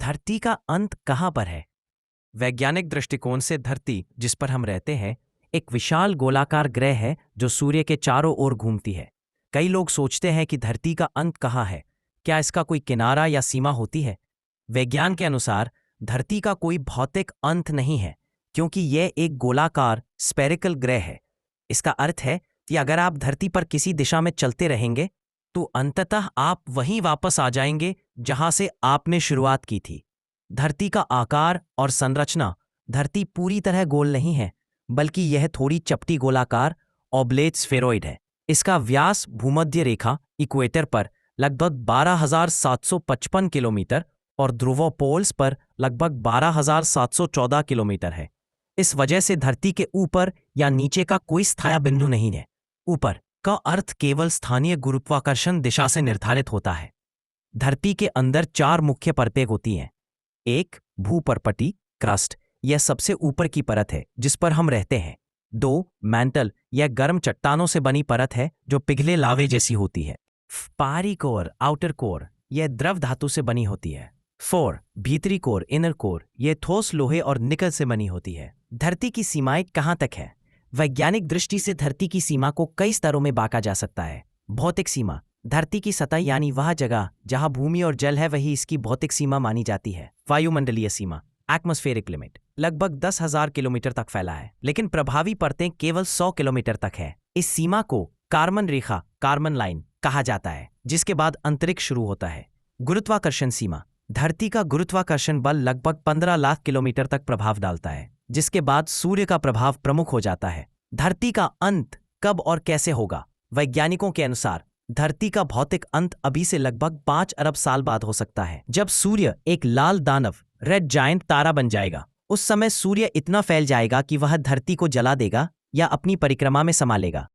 धरती का अंत कहाँ पर है? वैज्ञानिक दृष्टिकोण से धरती, जिस पर हम रहते हैं, एक विशाल गोलाकार ग्रह है जो सूर्य के चारों ओर घूमती है। कई लोग सोचते हैं कि धरती का अंत कहाँ है। क्या इसका कोई किनारा या सीमा होती है? विज्ञान के अनुसार धरती का कोई भौतिक अंत नहीं है, क्योंकि यह एक गोलाकार स्फेरिकल ग्रह है। इसका अर्थ है कि अगर आप धरती पर किसी दिशा में चलते रहेंगे तो अंततः आप वहीं वापस आ जाएंगे जहां से आपने शुरुआत की थी। धरती का आकार और संरचना, धरती पूरी तरह गोल नहीं है, बल्कि यह थोड़ी चपटी गोलाकार ऑब्लेट स्फेरॉइड है। इसका व्यास भूमध्य रेखा इक्वेटर पर लगभग 12,755 किलोमीटर और ध्रुव पोल्स पर लगभग 12,714 किलोमीटर है। इस वजह से धरती के ऊपर या नीचे का कोई स्थायी बिंदु नहीं है। ऊपर का अर्थ केवल स्थानीय गुरुत्वाकर्षण दिशा से निर्धारित होता है। धरती के अंदर 4 मुख्य परतें होती हैं। 1. भूपर्पटी क्रस्ट, यह सबसे ऊपर की परत है जिस पर हम रहते हैं। 2. मैंटल, यह गर्म चट्टानों से बनी परत है जो पिघले लावे जैसी होती है। बाहरी कोर आउटर कोर, यह द्रव धातु से बनी होती है। 4. भीतरी कोर इनर कोर, यह ठोस लोहे और निकल से बनी होती है। धरती की सीमाएं कहाँ तक है? वैज्ञानिक दृष्टि से धरती की सीमा को कई स्तरों में बांटा जा सकता है। भौतिक सीमा, धरती की सतह यानी वह जगह जहां भूमि और जल है वही इसकी भौतिक सीमा मानी जाती है। वायुमंडलीय सीमा, एटमॉस्फेरिक लिमिट, लगभग 10,000 किलोमीटर तक फैला है, लेकिन प्रभावी परतें केवल 100 किलोमीटर तक है। इस सीमा को कार्बन रेखा कार्बन लाइन कहा जाता है, जिसके बाद अंतरिक्ष शुरू होता है। गुरुत्वाकर्षण सीमा, धरती का गुरुत्वाकर्षण बल लगभग 15 लाख किलोमीटर तक प्रभाव डालता है, जिसके बाद सूर्य का प्रभाव प्रमुख हो जाता है। धरती का अंत कब और कैसे होगा? वैज्ञानिकों के अनुसार धरती का भौतिक अंत अभी से लगभग 5 अरब साल बाद हो सकता है, जब सूर्य एक लाल दानव रेड जायंट तारा बन जाएगा। उस समय सूर्य इतना फैल जाएगा कि वह धरती को जला देगा या अपनी परिक्रमा में समा लेगा।